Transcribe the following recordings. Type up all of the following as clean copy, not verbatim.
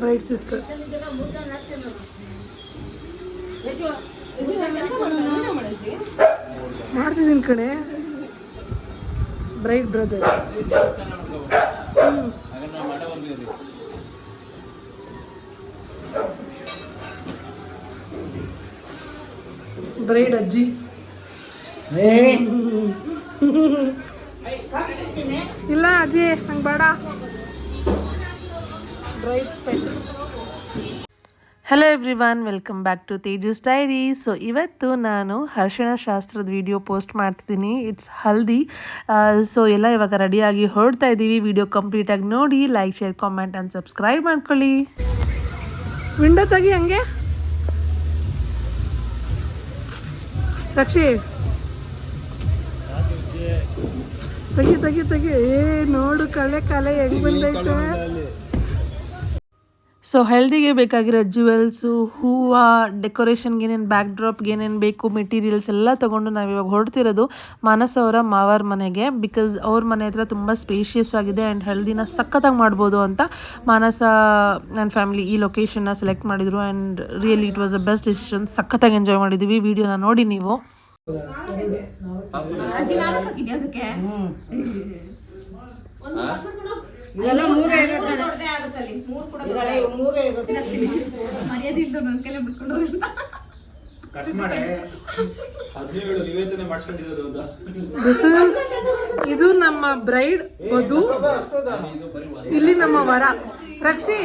Bright sister ಮಾಡ್ತಿದ್ದೀನಿ ಕಣೆ. Bright brother. Bride ಅಜ್ಜಿ. ಇಲ್ಲ ಅಜ್ಜಿ ಹಂಗೆ ಬೇಡ. ಬ್ರೈಡ್ ಸ್ಪೆಟ್. Hello everyone, welcome back to Tejas diary. So ಇವತ್ತು ನಾನು ಅರಿಶಿಣ ಶಾಸ್ತ್ರದ ವಿಡಿಯೋ ಪೋಸ್ಟ್ ಮಾಡ್ತಿದ್ದೀನಿ. ಇಟ್ಸ್ ಹಲ್ದಿ. ಸೊ ಎಲ್ಲ ಇವಾಗ ರೆಡಿಯಾಗಿ ಹೊರಡ್ತಾ ಇದ್ದೀವಿ. ವಿಡಿಯೋ ಕಂಪ್ಲೀಟಾಗಿ ನೋಡಿ, like, share, comment and subscribe ಮಾಡ್ಕೊಳ್ಳಿ. ವಿಂಡೋ ತೆಗಿ ಹಂಗೆ ರಕ್ಷಿ. ತೆಗಿ ತೆಗಿ ತೆಗಿ. ನೋಡು ಕಳೆ ಹೆಂಗ್ ಬಂದೈತೆ. ಸೊ ಹೆಲ್ದಿಗೆ ಬೇಕಾಗಿರೋ ಜ್ಯುವೆಲ್ಸು, ಹೂವು, ಡೆಕೋರೇಷನ್ಗೆ ಏನೇನು, ಬ್ಯಾಕ್ ಡ್ರಾಪ್ಗೆ ಏನೇನು ಬೇಕು, ಮೆಟೀರಿಯಲ್ಸ್ ಎಲ್ಲ ತೊಗೊಂಡು ನಾವಿವಾಗ ಹೊರಡ್ತಿರೋದು ಮಾನಸ ಅವರ ಮಾವರ ಮನೆಗೆ. ಬಿಕಾಸ್ ಅವ್ರ ಮನೆ ಹತ್ರ ತುಂಬ ಸ್ಪೇಷಿಯಸ್ ಆಗಿದೆ ಆ್ಯಂಡ್ ಹೆಲ್ದಿನ ಸಖತ್ತಾಗಿ ಮಾಡ್ಬೋದು ಅಂತ ಮಾನಸ ನನ್ನ ಫ್ಯಾಮಿಲಿ ಈ ಲೊಕೇಶನ್ನ ಸೆಲೆಕ್ಟ್ ಮಾಡಿದರು. And really it was a best decision. ಸಖತ್ತಾಗಿ ಎಂಜಾಯ್ ಮಾಡಿದ್ದೀವಿ. ವಿಡಿಯೋನ ನೋಡಿ ನೀವು. ಇದು ನಮ್ಮ ಬ್ರೈಡ್ ವಧು, ಇಲ್ಲಿ ನಮ್ಮ ವರ. ರಕ್ಷಿ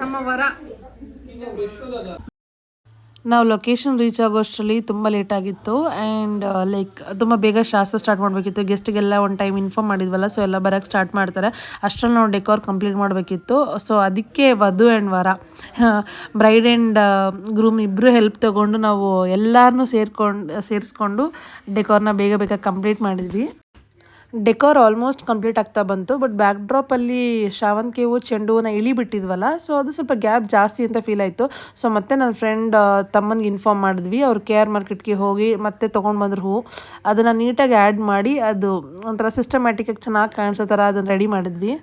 ನಮ್ಮ ವರ. ನಾವು ಲೊಕೇಶನ್ ರೀಚ್ ಆಗೋಷ್ಟರಲ್ಲಿ ತುಂಬ ಲೇಟ್ ಆಗಿತ್ತು. ಆ್ಯಂಡ್ ಲೈಕ್ ತುಂಬ ಬೇಗ ಶಾಸ್ತ್ರ ಸ್ಟಾರ್ಟ್ ಮಾಡಬೇಕಿತ್ತು. ಗೆಸ್ಟಿಗೆಲ್ಲ ಒಂದು ಟೈಮ್ ಇನ್ಫಾರ್ಮ್ ಮಾಡಿದ್ವಲ್ಲ, ಸೊ ಎಲ್ಲ ಬರೋಕ್ಕೆ ಸ್ಟಾರ್ಟ್ ಮಾಡ್ತಾರೆ. ಅಷ್ಟರಲ್ಲಿ ನಾವು ಡೆಕೋರ್ ಕಂಪ್ಲೀಟ್ ಮಾಡಬೇಕಿತ್ತು. ಸೊ ಅದಕ್ಕೆ ವಧು ಆ್ಯಂಡ್ ವರ, ಬ್ರೈಡ್ ಆ್ಯಂಡ್ ಗ್ರೂಮ್ ಇಬ್ಬರು ಹೆಲ್ಪ್ ತೊಗೊಂಡು ನಾವು ಎಲ್ಲರನ್ನೂ ಸೇರಿಸ್ಕೊಂಡು ಡೆಕೋರ್ನ ಬೇಗ ಕಂಪ್ಲೀಟ್ ಮಾಡಿದ್ವಿ. ಡೆಕೋರ್ ಆಲ್ಮೋಸ್ಟ್ ಕಂಪ್ಲೀಟ್ ಆಗ್ತಾ ಬಂತು. ಬಟ್ ಬ್ಯಾಕ್ ಡ್ರಾಪಲ್ಲಿ ಶಾವಂತಿಗೆ ಹೂವು, ಚೆಂಡು ಹೂವನ್ನ ಇಳಿಬಿಟ್ಟಿದ್ವಲ್ಲ, ಸೊ ಅದು ಸ್ವಲ್ಪ ಗ್ಯಾಪ್ ಜಾಸ್ತಿ ಅಂತ ಫೀಲ್ ಆಯಿತು. ಸೊ ಮತ್ತೆ ನನ್ನ ಫ್ರೆಂಡ್ ತಮ್ಮನಿಗೆ ಇನ್ಫಾರ್ಮ್ ಮಾಡಿದ್ವಿ. ಅವ್ರು KR ಮಾರ್ಕೆಟ್ಗೆ ಹೋಗಿ ಮತ್ತೆ ತೊಗೊಂಡು ಬಂದ್ರು ಹೂವು. ಅದನ್ನು ನೀಟಾಗಿ ಆ್ಯಡ್ ಮಾಡಿ ಅದು ಒಂಥರ ಸಿಸ್ಟಮ್ಯಾಟಿಕಾಗಿ ಚೆನ್ನಾಗಿ ಕಾಣಿಸೋ ಥರ ಅದನ್ನು ರೆಡಿ ಮಾಡಿದ್ವಿ.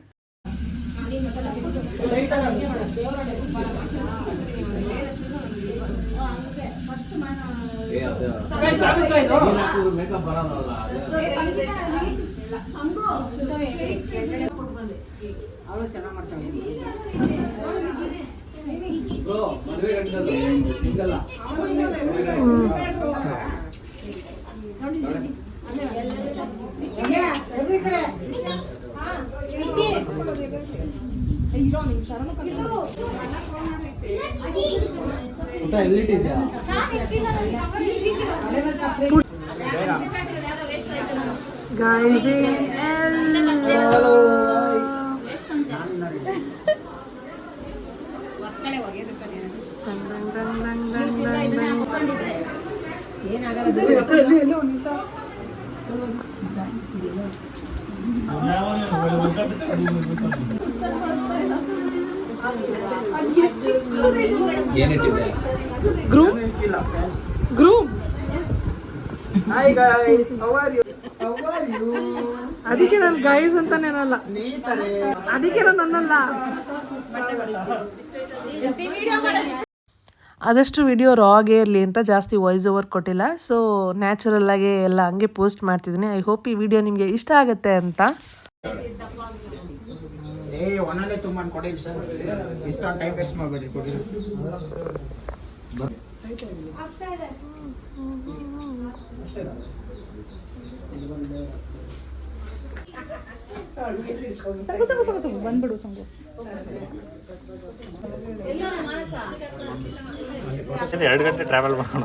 Groom. Hi guys, how are you? ಅದಕ್ಕೆ ನಾನು ಗೈಸ್ ಅಂತಾನೆ ಅನ್ನಲ್ಲ, ಅದಕ್ಕೆ ನಾನು ಅನ್ನಲ್ಲ. ಆದಷ್ಟು ವಿಡಿಯೋ ರಾಗೇ ಇರಲಿ ಅಂತ ಜಾಸ್ತಿ ವಾಯ್ಸ್ ಓವರ್ ಕೊಟ್ಟಿಲ್ಲ. ಸೊ ನ್ಯಾಚುರಲ್ಲಾಗಿ ಎಲ್ಲ ಹಂಗೆ ಪೋಸ್ಟ್ ಮಾಡ್ತಿದ್ದೀನಿ. ಐ ಹೋಪ್ ಈ ವಿಡಿಯೋ ನಿಮಗೆ ಇಷ್ಟ ಆಗುತ್ತೆ ಅಂತ. ಬಂದ್ಬಿಡು ಸಂಗು. 2 ಗಂಟೆ ಟ್ರಾವೆಲ್ ಮಾಡೋಣ.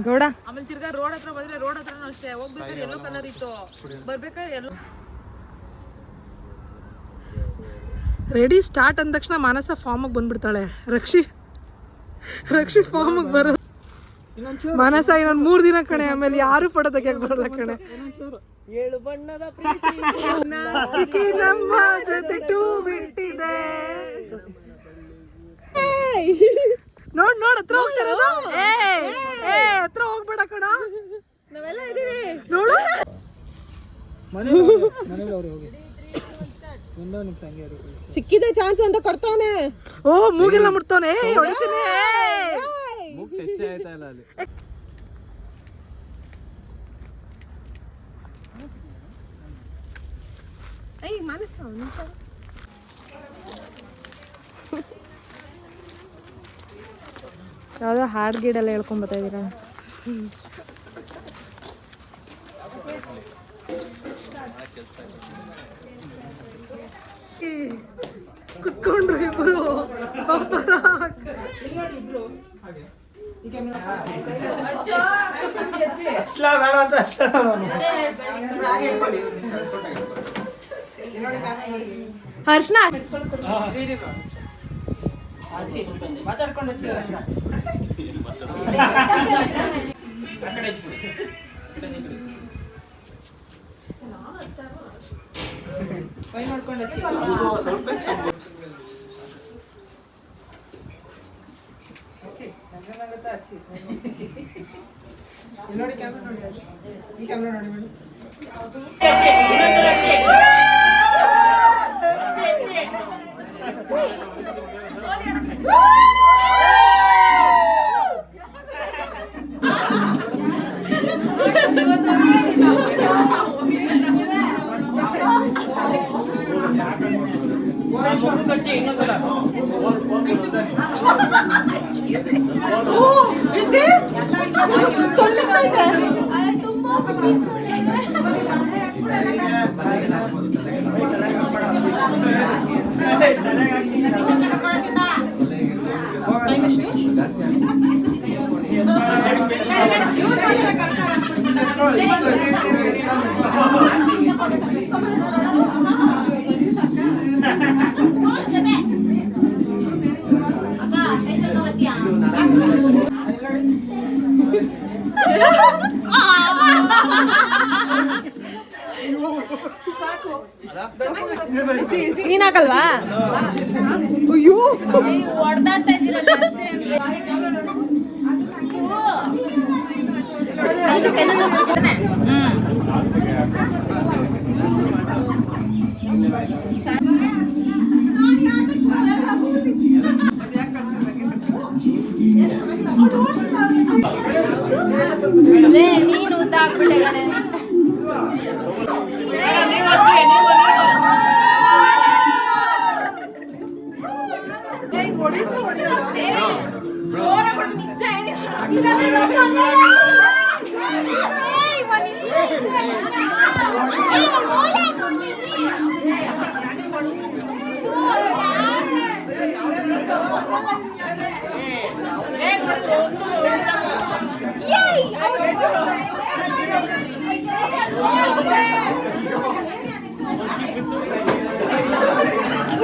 ಗೌಡ ಆಮೇಲೆ ತಿರ್ಗಾ ರೋಡ್ ಹತ್ರ ಬಂದ್ರೆ ರೋಡ್ ಹತ್ರನೂ ಅಷ್ಟೇ ಹೋಗ್ಬೇಕಾದ್ರೆ ಎಲ್ಲೋ ಕಲರ್ ಇತ್ತು, ಬರ್ಬೇಕಾದ್ರೆ ಎಲ್ಲೋ. ರೆಡಿ ಸ್ಟಾರ್ಟ್ ಅಂದ ತಕ್ಷಣ ಮಾನಸ ಫಾರ್ಮಿಗೆ ಬಂದ್ಬಿಡ್ತಾಳೆ. ರಕ್ಷಿ ಫಾರ್ಮಿಗೆ ಬರೋದು. ಮನಸ ಇನ್ನೊಂದು 3 ದಿನ ಕಣೆ, ಆಮೇಲೆ ಯಾರು ಫೋಟೋ ತೆಗಿಯಕ್ ಬರಲ್ಲ ಕಣೆ. 7 ಬಣ್ಣದ ಪ್ರೀತಿ ಚಿಕ್ಕಿ ನಮ್ಮ ಜೊತೆ ಟೂ ಬಿಟ್ಟಿದೆ. ನೋಡ್ ಹತ್ರ ಹೋಗ್ತಿರೋದು. ಹತ್ರ ಹೋಗ್ಬೇಡ ಕಣ, ನಾವೆಲ್ಲ ಇದೀವಿ ನೋಡು. ಸಿಕ್ಕಿದೆ ಚಾನ್ಸ್ ಅಂತ ಕೊಡ್ತಾವನೆ. ಓ ಮೂಗೆಲ್ಲ ಮುಟ್ತವನೆ, ಹೊಡಿತೀನಿ. ಯಾವ್ದೋ ಹಾಡ್ ಗೀಡೆಲ್ಲ ಹೇಳ್ಕೊಂಡ್ ಬರ್ತಾ ಇದೀರ. ಕುತ್ಕೊಂಡ್ರು ಇಬ್ರು. ಹರ್ಷನ ನೋಡಿ ಕ್ಯಾಮ್ರಾ ನೋಡಿ, ಈ ಕ್ಯಾಮ್ರಾ ನೋಡಿ. ನೀನ್ ಹಾಕಲ್ವಾ? ಅಯ್ಯೋ ಹೊಡೆದಾಡ್ತಾ ಇದ್ದೀರಲ್ಲ. ನೀನು ಉದ್ದ ಹಾಕ್ಬಿಟ್ಟೆ.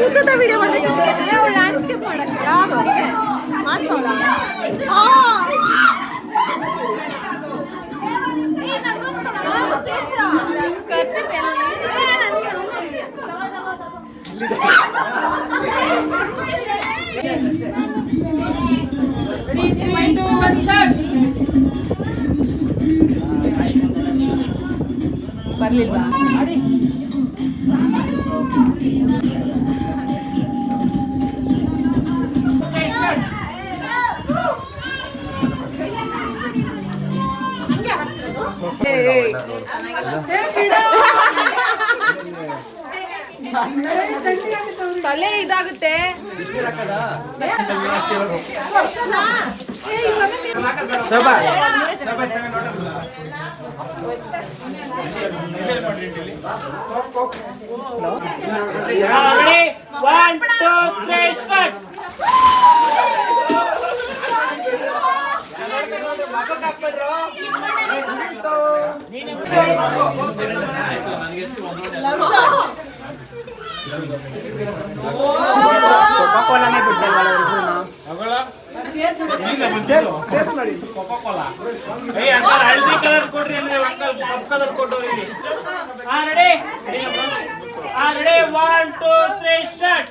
ಊಟದ ವಿಡಿಯೋ ಮಾಡಕ್ಕೆ ಲ್ಯಾಂಡ್ಸ್ಕೇಪ್ ಮಾಡಕ್ಕೆ ಮಾಡ್ತಾವಲ್ಲ. ಬರ್ಲಿಲ್ವಾ? ತಲೆ ಇದಾಗುತ್ತೆ. ಹಳದಿ ಕಲರ್ ಕೊಡ್ರಿ ಅಂದ್ರೆ ಕಪ್ ಕಲರ್ ಕೊಟ್ಟವ್ರಿ ರೆಡಿ 1 2 3 ಸ್ಟಾರ್ಟ್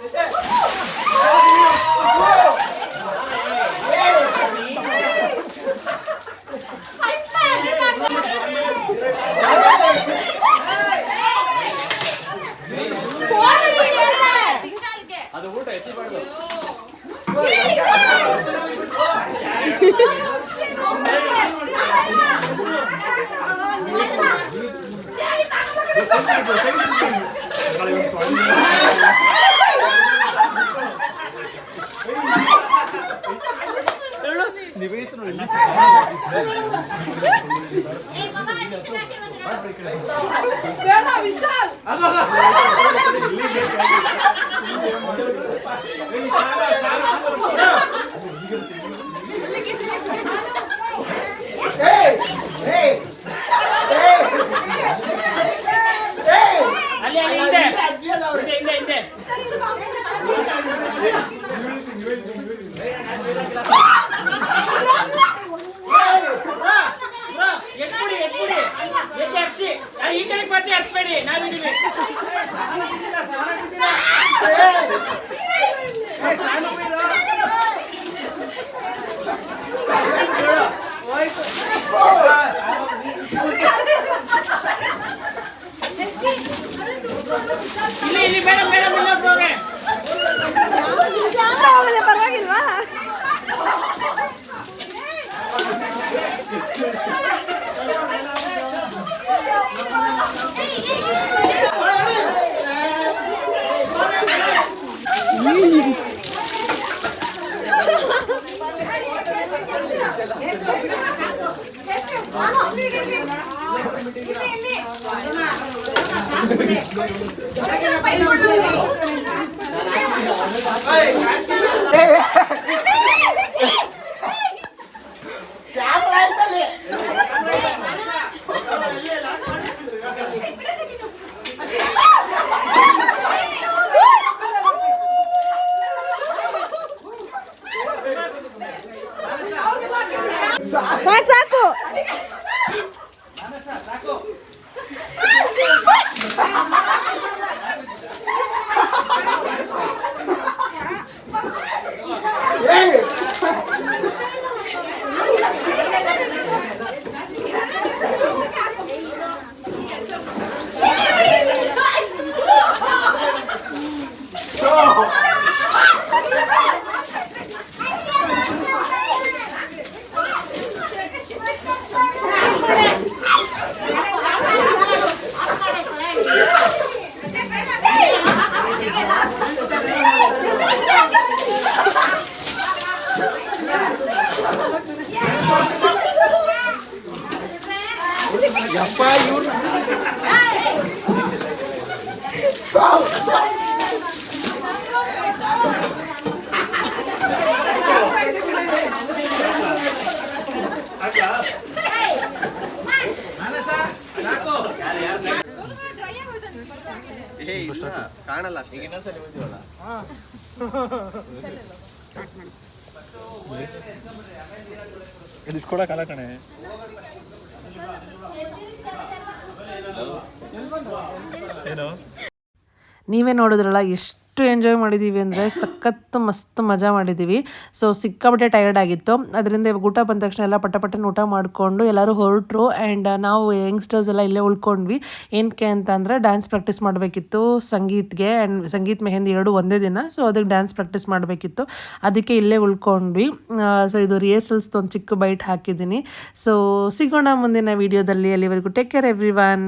ಅದು ಊಟ ಎತ್ತಿಬಾರ್ದು ಅಲ್ಲಿ ಹಿಂದೆ ಎತ್ತಿ ಹಚ್ಚಿ ಈ ಕಡೆ ಬರ್ತಿ ಹಚ್ಬೇಡಿ ನಾವಿದ್ದೀವಿ ಇಲ್ಲಿ ಮೇಡಮ್ ಇಲ್ಲ ಹೋಗೆ ಪರವಾಗಿಲ್ವಾ ಸಾಕು ಕಾಣಲ್ಲ ಈಗ ಇನ್ನೊಂದ್ಸಲ ಹೋಗ್ತೀವಲ್ಲ ಇಸ್ಕೊಳಕಲ್ಲ ಕಣೆ ಏನು ನೀವೇ ನೋಡಿದ್ರಲ್ಲ ಎಷ್ಟು ಎಂಜಾಯ್ ಮಾಡಿದ್ದೀವಿ ಅಂದರೆ ಸಖತ್ತು ಮಸ್ತ್ ಮಜಾ ಮಾಡಿದ್ದೀವಿ. ಸೊ ಸಿಕ್ಕಾಪಟ್ಟೆ ಟಯರ್ಡ್ ಆಗಿತ್ತು. ಅದರಿಂದ ಇವಾಗ ಊಟ ಬಂದ ತಕ್ಷಣ ಎಲ್ಲ ಪಟ್ಟಪಟ್ಟೆ ಊಟ ಮಾಡಿಕೊಂಡು ಎಲ್ಲರೂ ಹೊರಟರು. ಆ್ಯಂಡ್ ನಾವು ಯಂಗ್ಸ್ಟರ್ಸ್ ಎಲ್ಲ ಇಲ್ಲೇ ಉಳ್ಕೊಂಡ್ವಿ. ಏನಕ್ಕೆ ಅಂತಂದರೆ ಡ್ಯಾನ್ಸ್ ಪ್ರಾಕ್ಟೀಸ್ ಮಾಡಬೇಕಿತ್ತು ಸಂಗೀತ್ಗೆ. ಆ್ಯಂಡ್ ಸಂಗೀತ್ ಮೆಹಂದಿ ಎರಡು ಒಂದೇ ದಿನ. ಸೊ ಅದಕ್ಕೆ ಡ್ಯಾನ್ಸ್ ಪ್ರಾಕ್ಟೀಸ್ ಮಾಡಬೇಕಿತ್ತು, ಅದಕ್ಕೆ ಇಲ್ಲೇ ಉಳ್ಕೊಂಡ್ವಿ. ಸೊ ಇದು ರಿಹರ್ಸಲ್ಸ್ ಒಂದು ಚಿಕ್ಕ ಬೈಟ್ ಹಾಕಿದ್ದೀನಿ. ಸೊ ಸಿಗೋಣ ಮುಂದಿನ ವೀಡಿಯೋದಲ್ಲಿ. ಅಲ್ಲಿವರೆಗೂ ಟೇಕ್ ಕೇರ್ ಎವ್ರಿ ಒನ್.